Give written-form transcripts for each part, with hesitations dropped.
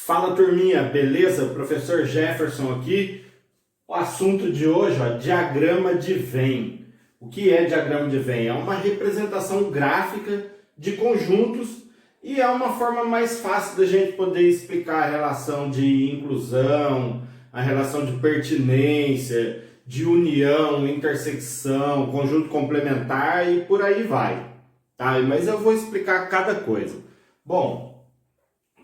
Fala turminha, beleza? Professor Jefferson aqui. O assunto de hoje, diagrama de Venn. O que é diagrama de Venn? É uma representação gráfica de conjuntos e é uma forma mais fácil da gente poder explicar a relação de inclusão, a relação de pertinência, de união, intersecção, conjunto complementar e por aí vai. Tá? Mas eu vou explicar cada coisa. Bom,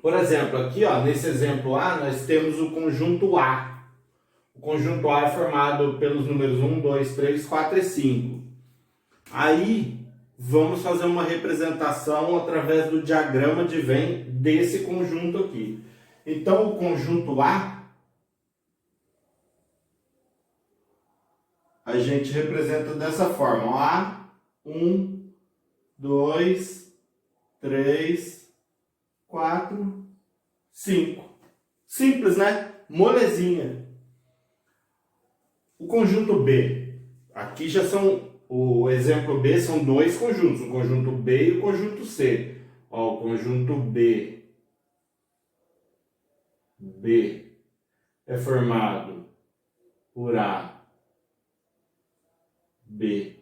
por exemplo, aqui nesse exemplo A, nós temos o conjunto A. O conjunto A é formado pelos números 1, 2, 3, 4 e 5. Aí, vamos fazer uma representação através do diagrama de Venn desse conjunto aqui. Então, o conjunto a gente representa dessa forma. A, 1, 2, 3, 4, 5. Simples, né? Molezinha. O conjunto B. Aqui já são, o exemplo B são dois conjuntos, o conjunto B e o conjunto C. O conjunto B é formado por A, B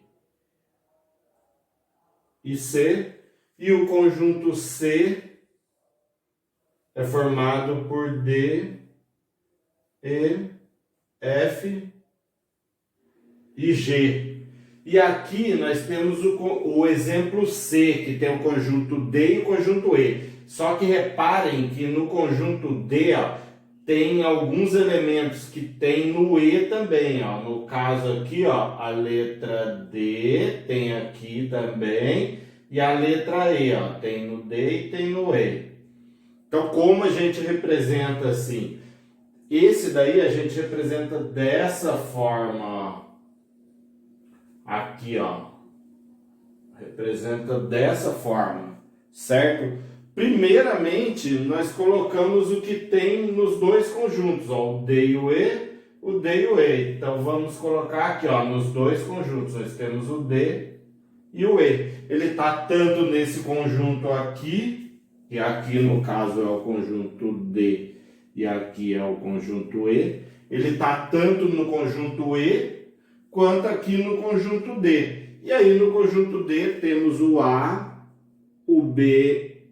e C. E o conjunto C é formado por D, E, F e G. E aqui nós temos o exemplo C, que tem o conjunto D e o conjunto E. Só que reparem que no conjunto D tem alguns elementos que tem no E também. No caso aqui, a letra D tem aqui também. E a letra E, tem no D e tem no E. Então, como a gente representa assim? Esse daí a gente representa dessa forma. Aqui, representa dessa forma, certo? Primeiramente, nós colocamos o que tem nos dois conjuntos, o D e o E, o D e o E. Então, vamos colocar aqui, nos dois conjuntos, nós temos o D e o E. Ele está tanto nesse conjunto aqui, que aqui no caso é o conjunto D e aqui é o conjunto E. Ele está tanto no conjunto E, quanto aqui no conjunto D. E aí no conjunto D temos o A, o B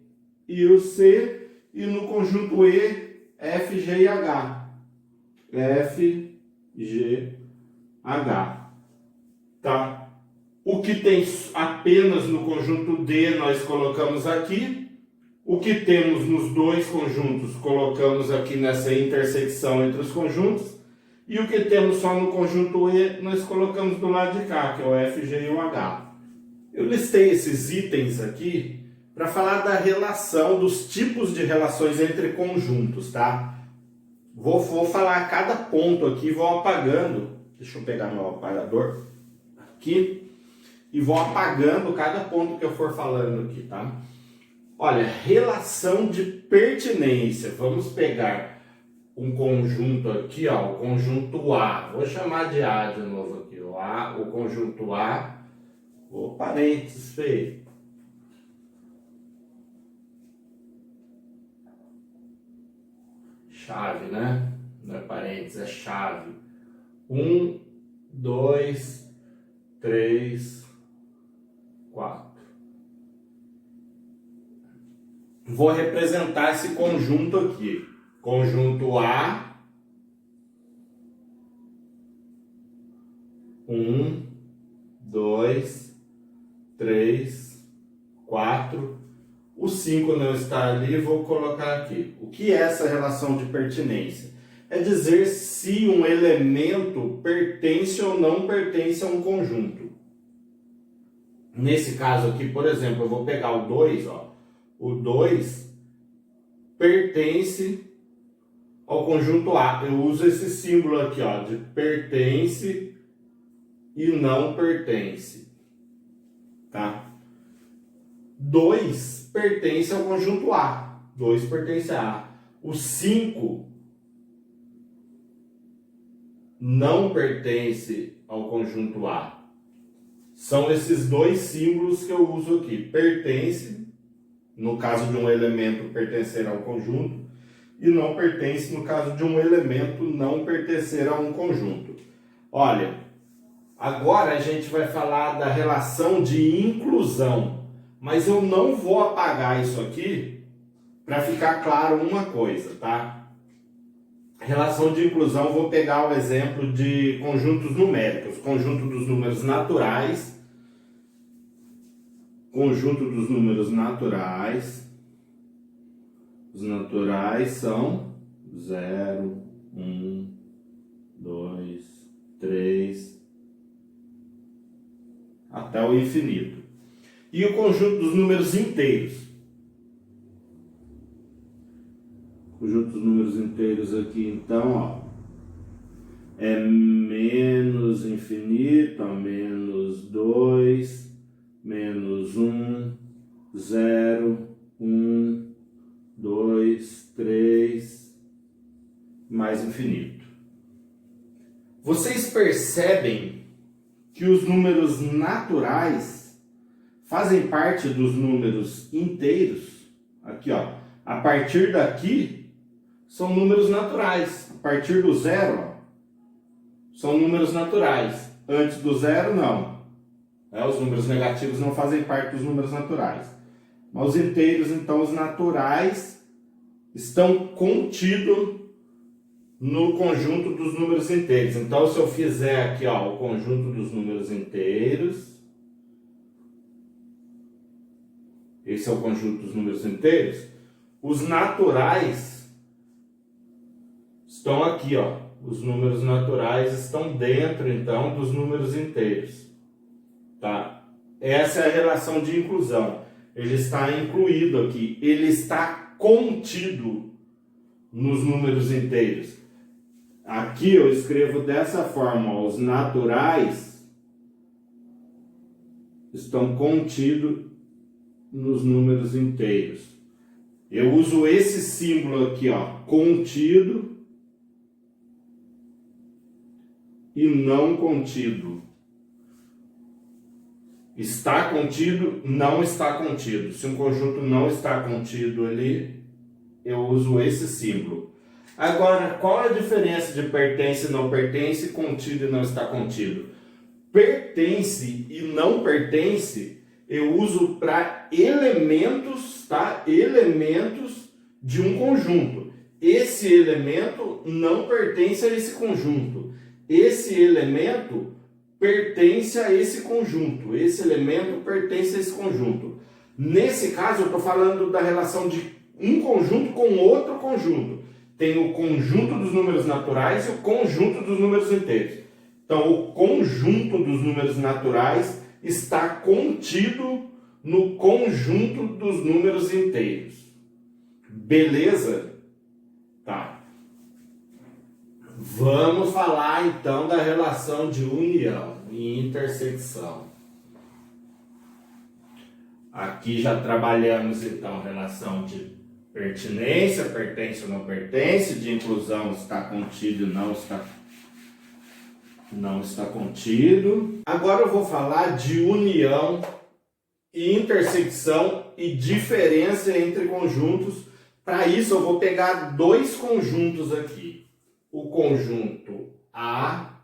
e o C. E no conjunto E, F, G e H. F, G, H. Tá? O que tem apenas no conjunto D nós colocamos aqui. O que temos nos dois conjuntos colocamos aqui nessa intersecção entre os conjuntos. E o que temos só no conjunto E, nós colocamos do lado de cá, que é o F, G e o H. Eu listei esses itens aqui para falar da relação, dos tipos de relações entre conjuntos, tá? Vou falar cada ponto aqui, vou apagando. Deixa eu pegar meu apagador aqui. E vou apagando cada ponto que eu for falando aqui, tá? Olha, relação de pertinência. Vamos pegar um conjunto aqui, o conjunto A. Vou chamar de A de novo aqui, o conjunto A. Parênteses, feio. Chave, né? Não é parênteses, é chave. 1, 2, 3, 4. Vou representar esse conjunto aqui. Conjunto A, 1, 2, 3, 4. O 5 não está ali, vou colocar aqui. O que é essa relação de pertinência? É dizer se um elemento pertence ou não pertence a um conjunto. Nesse caso aqui, por exemplo, eu vou pegar o 2, O 2 pertence ao conjunto A. Eu uso esse símbolo aqui, de pertence e não pertence. Tá? 2 pertence ao conjunto A. 2 pertence a A. O 5 não pertence ao conjunto A. São esses dois símbolos que eu uso aqui. Pertence, no caso de um elemento pertencer ao conjunto, e não pertence no caso de um elemento não pertencer a um conjunto. Olha, agora a gente vai falar da relação de inclusão, mas eu não vou apagar isso aqui para ficar claro uma coisa, tá? Relação de inclusão, eu vou pegar o exemplo de conjuntos numéricos, conjunto dos números naturais, conjunto dos números naturais. Os naturais são 0, 1, 2, 3, até o infinito. E o conjunto dos números inteiros. Conjunto dos números inteiros aqui, então, ó, é menos infinito, a menos 2, menos 1, 0, 1, 2, 3, mais infinito. Vocês percebem que os números naturais fazem parte dos números inteiros? Aqui, ó, a partir daqui são números naturais. A partir do zero, ó, são números naturais. Antes do zero, não. Os números negativos não fazem parte dos números naturais. Mas os inteiros, então, os naturais, estão contidos no conjunto dos números inteiros. Então, se eu fizer aqui, ó, o conjunto dos números inteiros, esse é o conjunto dos números inteiros, os naturais estão aqui, ó. Os números naturais estão dentro, então, dos números inteiros. Tá? Essa é a relação de inclusão. Ele está incluído aqui, ele está contido nos números inteiros. Aqui eu escrevo dessa forma, ó, os naturais estão contidos nos números inteiros. Eu uso esse símbolo aqui, ó, contido e não contido. Está contido, não está contido. Se um conjunto não está contido ali, eu uso esse símbolo. Agora, qual é a diferença de pertence e não pertence, contido e não está contido? Pertence e não pertence, eu uso para elementos, tá? Elementos de um conjunto. Esse elemento não pertence a esse conjunto. Esse elemento pertence a esse conjunto. Esse elemento pertence a esse conjunto. Nesse caso, eu estou falando da relação de um conjunto com outro conjunto. Tem o conjunto dos números naturais e o conjunto dos números inteiros. Então, o conjunto dos números naturais está contido no conjunto dos números inteiros. Beleza? Tá. Vamos falar então da relação de união e intersecção. Aqui já trabalhamos então relação de pertinência, pertence ou não pertence, de inclusão, está contido e não está contido. Agora eu vou falar de união e intersecção e diferença entre conjuntos. Para isso eu vou pegar dois conjuntos aqui. O conjunto A,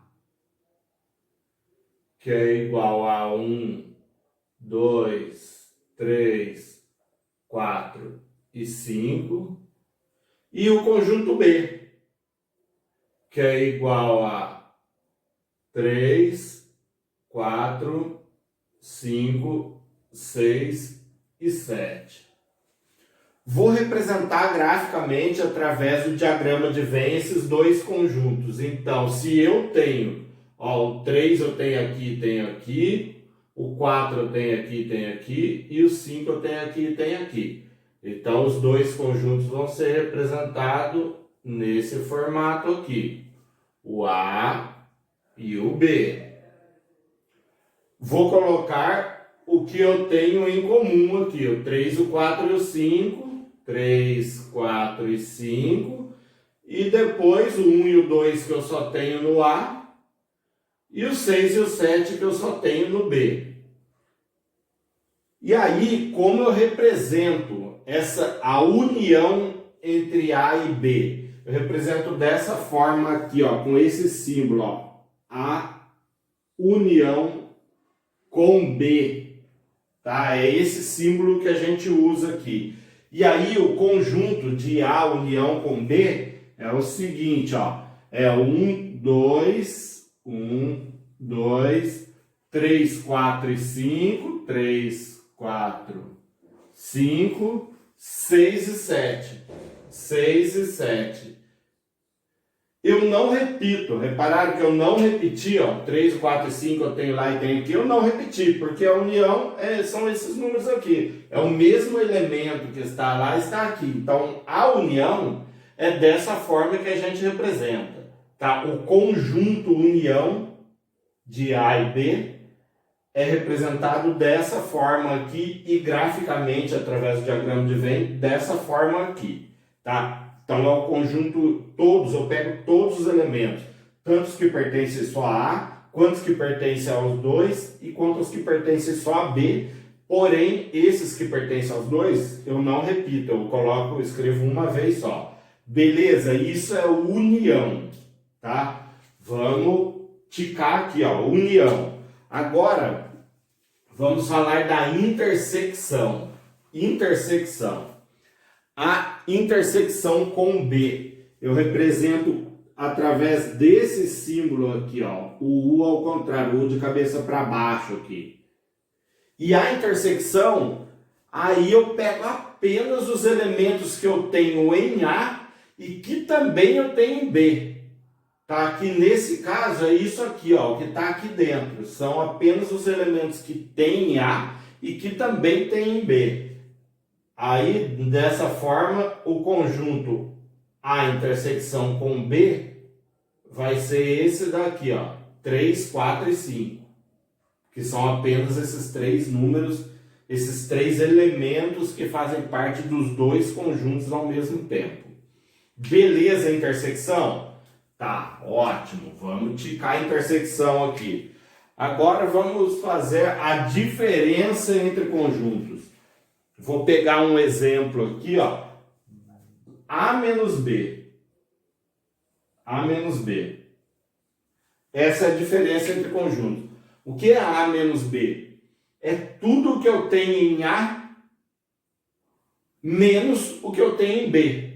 que é igual a 1, 2, 3, 4 e 5. E o conjunto B, que é igual a 3, 4, 5, 6 e 7. Vou representar graficamente através do diagrama de Venn esses dois conjuntos. Então, se eu tenho, ó, o 3 eu tenho aqui, o 4 eu tenho aqui, e o 5 eu tenho aqui. Então, os dois conjuntos vão ser representados nesse formato aqui. O A e o B. Vou colocar o que eu tenho em comum aqui, o 3, o 4 e o 5. 3, 4 e 5. E depois o 1 e o 2 que eu só tenho no A. E o 6 e o 7 que eu só tenho no B. E aí, como eu represento a união entre A e B? Eu represento dessa forma aqui, ó, com esse símbolo, ó, A união com B, tá? É esse símbolo que a gente usa aqui. E aí o conjunto de A união com B é o seguinte, ó, é 1, 2, 3, 4 e 5, 3, 4, 5, 6 e 7. 6 e 7. Eu não repito, repararam que eu não repeti, ó, 3, 4 e 5 eu tenho lá e tenho aqui, eu não repeti, porque a união são esses números aqui. É o mesmo elemento que está lá, está aqui. Então, a união é dessa forma que a gente representa, tá? O conjunto união de A e B é representado dessa forma aqui e graficamente, através do diagrama de Venn, dessa forma aqui, tá? Então é o conjunto todos, eu pego todos os elementos, tantos que pertencem só a A, quantos que pertencem aos dois e quantos que pertencem só a B. Porém, esses que pertencem aos dois, eu não repito, eu escrevo uma vez só. Beleza? Isso é união, tá? Vamos ticar aqui, ó, união. Agora, vamos falar da intersecção. Intersecção. A intersecção com B, eu represento através desse símbolo aqui, ó, o U ao contrário, o U de cabeça para baixo aqui. E a intersecção, aí eu pego apenas os elementos que eu tenho em A e que também eu tenho em B. Tá? Aqui nesse caso é isso aqui, ó, o que está aqui dentro. São apenas os elementos que tem em A e que também tem em B. Aí, dessa forma, o conjunto A intersecção com B vai ser esse daqui, ó, 3, 4 e 5. Que são apenas esses três números, esses três elementos que fazem parte dos dois conjuntos ao mesmo tempo. Beleza a intersecção? Tá, ótimo. Vamos ticar a intersecção aqui. Agora vamos fazer a diferença entre conjuntos. Vou pegar um exemplo aqui, ó. A menos B. A menos B. Essa é a diferença entre conjuntos. O que é A menos B? É tudo que eu tenho em A menos o que eu tenho em B.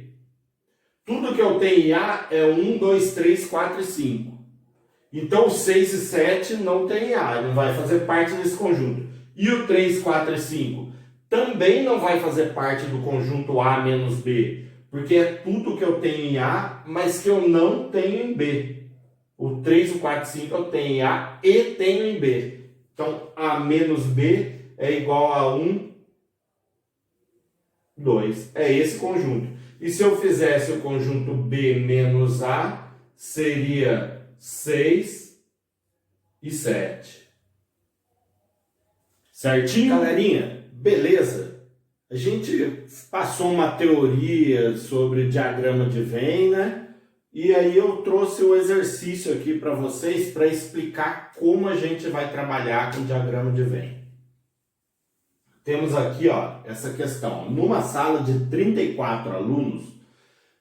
Tudo que eu tenho em A é 1, 2, 3, 4 e 5. Então, o 6 e 7 não tem A, não vai fazer parte desse conjunto. E o 3, 4 e 5 também não vai fazer parte do conjunto A menos B, porque é tudo que eu tenho em A, mas que eu não tenho em B. O 3, o 4 e 5 eu tenho em A e tenho em B. Então, A menos B é igual a 1, 2. É esse conjunto. E se eu fizesse o conjunto B menos A, seria 6 e 7. Certinho, galerinha? Beleza? A gente passou uma teoria sobre diagrama de Venn, né? E aí eu trouxe o exercício aqui para vocês para explicar como a gente vai trabalhar com diagrama de Venn. Temos aqui, ó, essa questão. Numa sala de 34 alunos,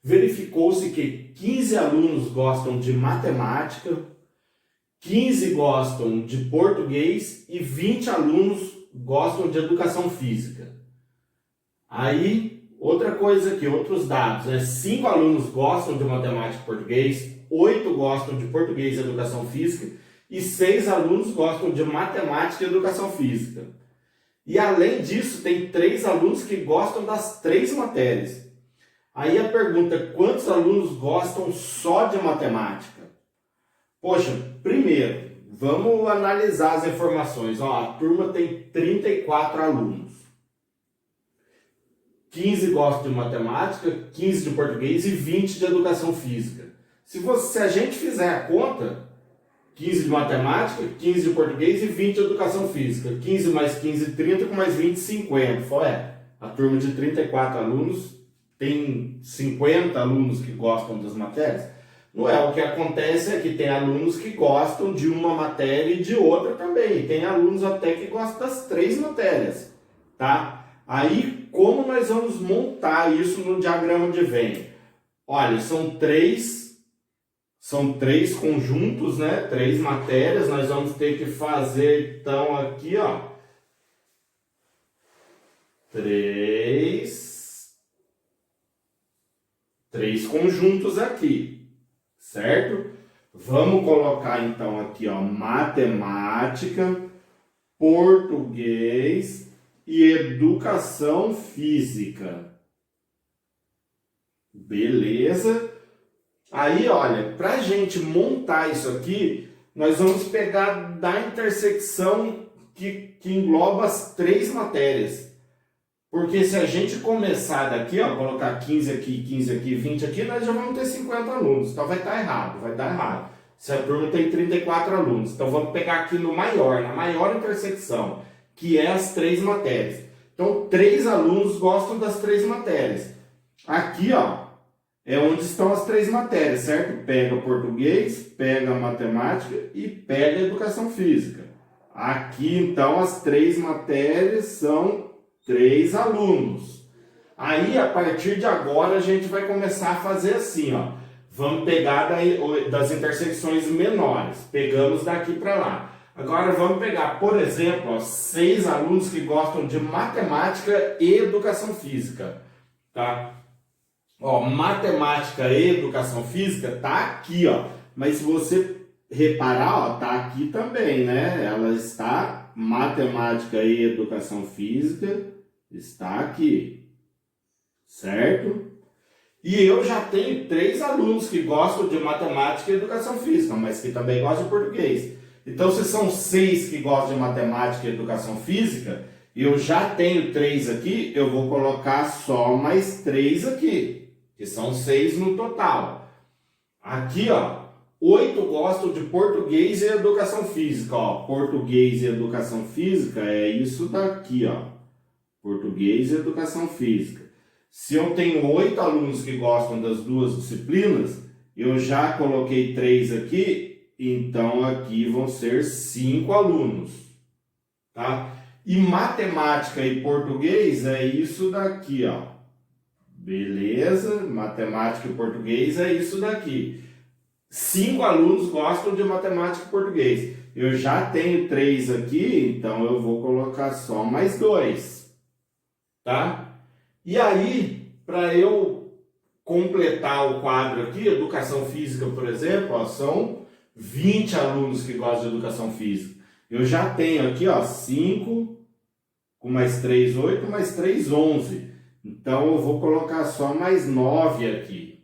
verificou-se que 15 alunos gostam de matemática, 15 gostam de português e 20 alunos gostam de educação física. Aí, outra coisa aqui, outros dados, né? 5 alunos gostam de matemática e português, 8 gostam de português e educação física e 6 alunos gostam de matemática e educação física. E além disso, tem 3 alunos que gostam das 3 matérias. Aí a pergunta, quantos alunos gostam só de matemática? Poxa, primeiro, vamos analisar as informações. Ó, a turma tem 34 alunos. 15 gostam de matemática, 15 de português e 20 de educação física. Se a gente fizer a conta, 15 de matemática, 15 de português e 20 de educação física. 15 mais 15, 30, com mais 20, 50. A turma de 34 alunos tem 50 alunos que gostam das matérias. Não é, o que acontece é que tem alunos que gostam de uma matéria e de outra também. Tem alunos até que gostam das 3 matérias, tá? Aí, como nós vamos montar isso no diagrama de Venn? Olha, são três conjuntos, né? 3 matérias. Nós vamos ter que fazer, então, aqui, ó, três conjuntos aqui, certo? Vamos colocar, então, aqui, ó, matemática, português e educação física. Beleza? Aí, olha, para a gente montar isso aqui, nós vamos pegar da intersecção que engloba as 3 matérias. Porque se a gente começar daqui, ó, colocar 15 aqui, 15 aqui, 20 aqui, nós já vamos ter 50 alunos. Então vai estar errado, vai dar errado. Se a turma tem 34 alunos. Então vamos pegar aqui no maior, na maior intersecção, que é as 3 matérias. Então 3 alunos gostam das 3 matérias. Aqui, ó, é onde estão as 3 matérias, certo? Pega português, pega matemática e pega educação física. Aqui, então, as 3 matérias são 3 alunos. Aí, a partir de agora, a gente vai começar a fazer assim, ó. Vamos pegar das intersecções menores. Pegamos daqui para lá. Agora, vamos pegar, por exemplo, ó, 6 alunos que gostam de matemática e educação física, tá? Ó, matemática e educação física tá aqui, ó. Mas se você reparar, ó, tá aqui também, né? Ela está, matemática e educação física, está aqui, certo? E eu já tenho 3 alunos que gostam de matemática e educação física, mas que também gostam de português. Então, se são 6 que gostam de matemática e educação física, eu já tenho 3 aqui, eu vou colocar só mais 3 aqui, que são 6 no total. Aqui, ó, 8 gostam de português e educação física, ó. Português e educação física é isso daqui, ó. Português e educação física. Se eu tenho 8 alunos que gostam das 2 disciplinas, eu já coloquei 3 aqui, então aqui vão ser 5 alunos, tá? E matemática e português é isso daqui, ó. Beleza? Matemática e português é isso daqui. 5 alunos gostam de matemática e português. Eu já tenho 3 aqui, então eu vou colocar só mais 2, tá? E aí, para eu completar o quadro aqui, educação física, por exemplo, ó, são 20 alunos que gostam de educação física. Eu já tenho aqui, ó, 5, com mais 3, 8, mais 3, 11. Então, eu vou colocar só mais 9 aqui.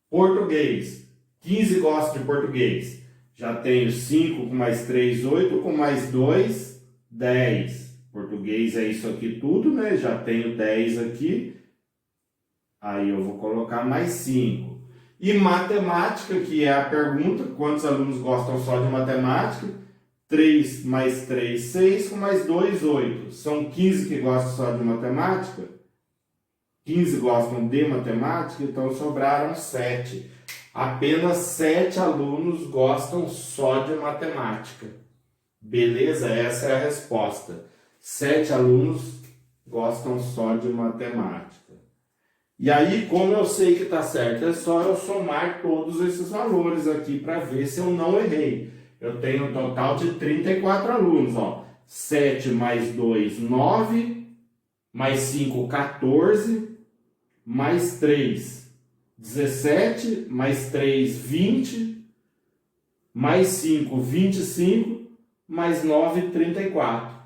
Português. 15 gostam de português. Já tenho 5 com mais 3, 8, com mais 2, 10. Português é isso aqui tudo, né? Já tenho 10 aqui. Aí eu vou colocar mais 5. E matemática, que é a pergunta, quantos alunos gostam só de matemática? 3 mais 3, 6, com mais 2, 8. São 15 que gostam só de matemática. 15 gostam de matemática, então sobraram 7. Apenas 7 alunos gostam só de matemática. Beleza? Essa é a resposta. 7 alunos gostam só de matemática. E aí, como eu sei que está certo, é só eu somar todos esses valores aqui para ver se eu não errei. Eu tenho um total de 34 alunos, ó. 7 mais 2, 9, mais 5, 14, mais 3, 17, mais 3, 20, mais 5, 25, mais 9, 34.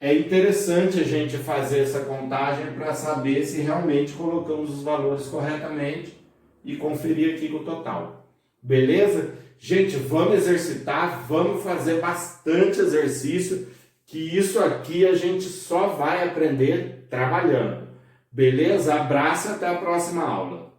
É interessante a gente fazer essa contagem para saber se realmente colocamos os valores corretamente e conferir aqui o total. Beleza? Gente, vamos exercitar, vamos fazer bastante exercício, que isso aqui a gente só vai aprender trabalhando. Beleza? Abraço e até a próxima aula.